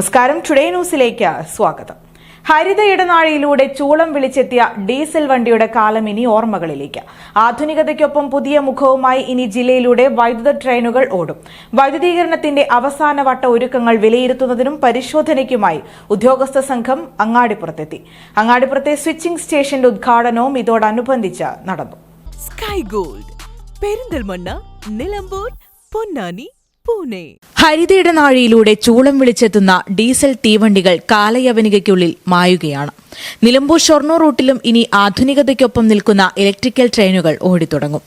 നമസ്കാരം, ടുഡേ ന്യൂസിലേക്ക് സ്വാഗതം. ഹരിത ഇടനാഴിയിലൂടെ ചൂളം വിളിച്ചെത്തിയ ഡീസൽ വണ്ടിയുടെ കാലം ഇനി ഓർമ്മകളിലേക്ക്. ആധുനികതയ്ക്കൊപ്പം പുതിയ മുഖവുമായി ഇനി ജില്ലയിലൂടെ വൈദ്യുത ട്രെയിനുകൾ ഓടും. വൈദ്യുതീകരണത്തിന്റെ അവസാനവട്ട ഒരുക്കങ്ങൾ വിലയിരുത്തുന്നതിനും പരിശോധനയ്ക്കുമായി ഉദ്യോഗസ്ഥ സംഘം അങ്ങാടിപ്പുറത്തെത്തി. അങ്ങാടിപ്പുറത്തെ സ്വിച്ചിംഗ് സ്റ്റേഷന്റെ ഉദ്ഘാടനവും ഇതോടനുബന്ധിച്ച് നടന്നു. Sky Gold, Perinthalmanna, Nilambur, Ponnani, Pune. ഹരിത ഇടനാഴിയിലൂടെ ചൂളം വിളിച്ചെത്തുന്ന ഡീസൽ തീവണ്ടികൾ കാലയവനികയ്ക്കുള്ളിൽ മായുകയാണ്. നിലമ്പൂർ ഷൊർണൂർ റൂട്ടിലും ഇനി ആധുനികതയ്ക്കൊപ്പം നിൽക്കുന്ന ഇലക്ട്രിക്കൽ ട്രെയിനുകൾ ഓടിത്തുടങ്ങും.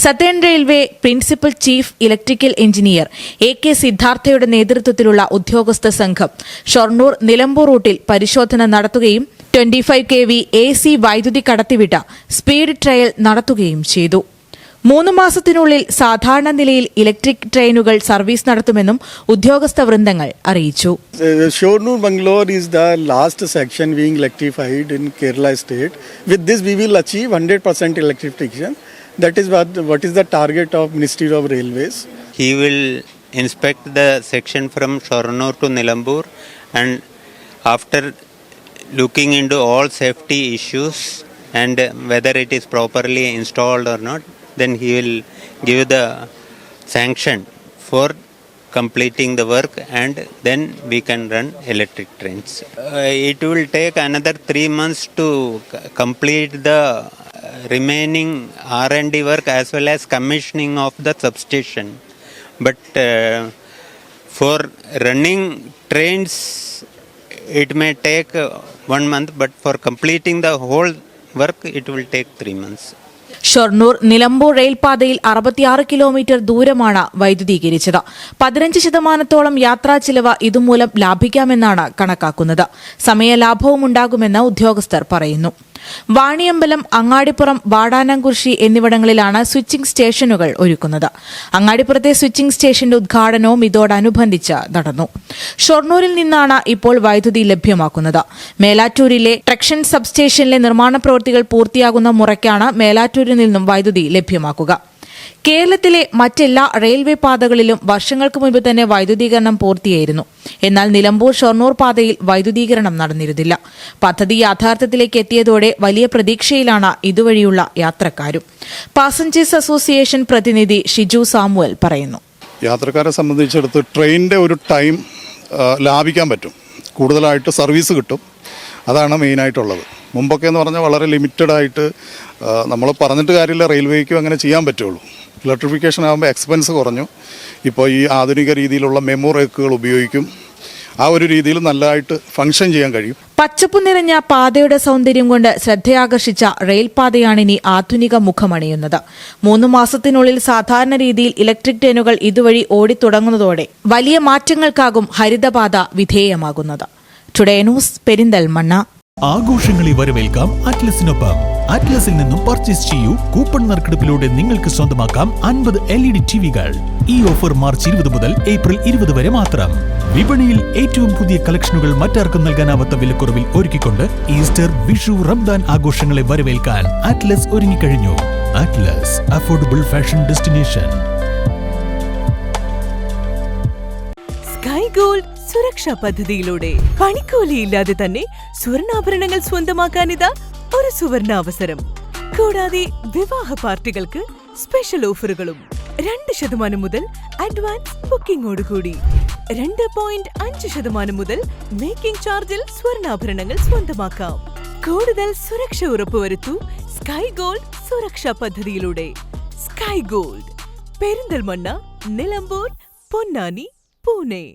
Southern Railway principal chief electrical engineer AK സിദ്ധാർത്ഥയുടെ നേതൃത്വത്തിലുള്ള ഉദ്യോഗസ്ഥ സംഘം ഷൊർണൂർ നിലമ്പൂർ റൂട്ടിൽ പരിശോധന നടത്തുകയും 25 kV AC വൈദ്യുതി കടത്തിവിട്ട സ്പീഡ് ട്രയൽ നടത്തുകയും ചെയ്തു. 3 മാസത്തിനുള്ളിൽ സാധാരണ നിലയിൽ ഇലക്ട്രിക് ട്രെയിനുകൾ സർവീസ് നടത്തുമെന്നും ഉദ്യോഗസ്ഥ വൃന്ദങ്ങൾ അറിയിച്ചു. Shornur Bangalore is the last section being electrified in Kerala state. With this we will achieve 100% electrification. That is what is the target of Ministry of Railways. He will inspect the section from Shornur to Nilambur, and after looking into all safety issues and whether it is properly installed or not, then he will give the sanction for completing the work, and then we can run electric trains. It will take another 3 months to complete the remaining R&D work as well as commissioning of the substation. But for running trains it may take 1 month, but for completing the whole work it will take 3 months. Shoranur Nilambur റെയിൽപാതയിൽ 66 kilometre ദൂരമാണ് വൈദ്യുതീകരിച്ചത്. 15% യാത്രാ ചിലവ് ഇതുമൂലം ലാഭിക്കാമെന്നാണ് കണക്കാക്കുന്നത്. സമയലാഭവും ഉണ്ടാകുമെന്ന് ഉദ്യോഗസ്ഥർ പറയുന്നു. വാണിയമ്പലം, അങ്ങാടിപ്പുറം, വാടാനംകുറിശി എന്നിവിടങ്ങളിലാണ് സ്വിച്ചിംഗ് സ്റ്റേഷനുകൾ ഒരുക്കുന്നത്. അങ്ങാടിപ്പുറത്തെ സ്വിച്ചിംഗ് സ്റ്റേഷന്റെ ഉദ്ഘാടനവും ഇതോടനുബന്ധിച്ച് നടന്നു. ഷൊർണൂരിൽ നിന്നാണ് ഇപ്പോൾ വൈദ്യുതി ലഭ്യമാക്കുന്നത്. മേലാറ്റൂരിലെ ട്രക്ഷൻ സബ്സ്റ്റേഷനിലെ നിർമ്മാണ പ്രവൃത്തികൾ പൂർത്തിയാകുന്ന മുറയ്ക്കാണ് മേലാറ്റൂരിൽ നിന്നും വൈദ്യുതി ലഭ്യമാക്കുക. കേരളത്തിലെ മറ്റെല്ലാ റെയിൽവേ പാതകളിലും വർഷങ്ങൾക്ക് മുൻപ് തന്നെ വൈദ്യുതീകരണം പൂർത്തിയായിരുന്നു. എന്നാൽ നിലമ്പൂർ ഷൊർണൂർ പാതയിൽ വൈദ്യുതീകരണം നടന്നിരുന്നില്ല. പദ്ധതി യാഥാർത്ഥ്യത്തിലേക്ക് എത്തിയതോടെ വലിയ പ്രതീക്ഷയിലാണ് ഇതുവഴിയുള്ള യാത്രക്കാരും. പാസഞ്ചേഴ്സ് അസോസിയേഷൻ പ്രതിനിധി ഷിജു സാമുവൽ പറയുന്നു. യാത്രക്കാരെ സംബന്ധിച്ചിടത്ത് ട്രെയിനിൻ്റെ ഒരു ടൈം ലാഭിക്കാൻ പറ്റും, കൂടുതലായിട്ട് സർവീസ് കിട്ടും. അതാണ് മെയിനായിട്ടുള്ളത്. മുമ്പൊക്കെ എന്ന് പറഞ്ഞാൽ വളരെ ലിമിറ്റഡ് ആയിട്ട് നമ്മൾ പറഞ്ഞിട്ട് കാര്യമില്ല, റെയിൽവേക്കും അങ്ങനെ ചെയ്യാൻ പറ്റുള്ളൂ. ഇലക്ട്രിഫിക്കേഷൻ ആകുമ്പോൾ എക്സ്പെൻസ് കുറഞ്ഞു. ഇപ്പോൾ ഈ ആധുനിക രീതിയിലുള്ള മെമോ റേക്കുകൾ ഉപയോഗിക്കും. ആ ഒരു രീതിയിൽ നല്ലതായിട്ട് ഫംഗ്ഷൻ ചെയ്യാൻ കഴിയും. പച്ചപ്പ് നിറഞ്ഞ പാതയുടെ സൗന്ദര്യം കൊണ്ട് ശ്രദ്ധയാകർഷിച്ച റെയിൽപാതയാണിനി ആധുനിക മുഖമണിയുന്നത്. 3 മാസത്തിനുള്ളിൽ സാധാരണ രീതിയിൽ ഇലക്ട്രിക് ട്രെയിനുകൾ ഇതുവഴി ഓടിത്തുടങ്ങുന്നതോടെ വലിയ മാറ്റങ്ങൾക്കാകും ഹരിതപാത വിധേയമാകുന്നത്. Today news, Perinthalmanna. ആഘോഷങ്ങളെ വരവേൽക്കാം അറ്റ്ലസിനൊപ്പം. അറ്റ്ലസിൽ നിന്നും പർച്ചേസ് ചെയ്യൂ. കൂപ്പൺ നറുക്കെടുപ്പിലൂടെ നിങ്ങൾക്ക് സ്വന്തമാക്കാം 50 LED ടിവികൾ. ഈ ഓഫർ മാർച്ച് 20 മുതൽ ഏപ്രിൽ 20 വരെ മാത്രം. വിപണിയിൽ ഏറ്റവും പുതിയ കളക്ഷനുകൾ മറ്റാർക്കും നൽകാനാവാത്ത വിലക്കുറവിൽ ഒരുക്കിക്കൊണ്ട് ഈസ്റ്റർ, വിഷു, റംദാൻ ആഘോഷങ്ങളെ വരവേൽക്കാൻ അറ്റ്ലസ് ഒരുങ്ങിക്കഴിഞ്ഞു. Atlas, affordable fashion destination. Sky Gold സുരക്ഷാ പദ്ധതിയിലൂടെ പണിക്കൂലിയില്ലാതെ തന്നെ സ്വർണ്ണാഭരണങ്ങൾ സ്വന്തമാക്കാനിതാ ഒരു സുവർണാവസരം. കൂടാതെ വിവാഹ പാർട്ടികൾക്ക് സ്പെഷ്യൽ ഓഫറുകളും. 2% മുതൽ അഡ്വാൻസ് ബുക്കിംഗോടുകൂടി 2.5% മുതൽ മേക്കിംഗ് ചാർജിൽ സ്വർണ്ണാഭരണങ്ങൾ സ്വന്തമാക്കാം. കൂടുതൽ സുരക്ഷ ഉറപ്പുവരുത്തൂ സ്കൈ ഗോൾഡ് സുരക്ഷാ പദ്ധതിയിലൂടെ. Sky Gold, Perinthalmanna, Nilambur, Ponnani, Pune.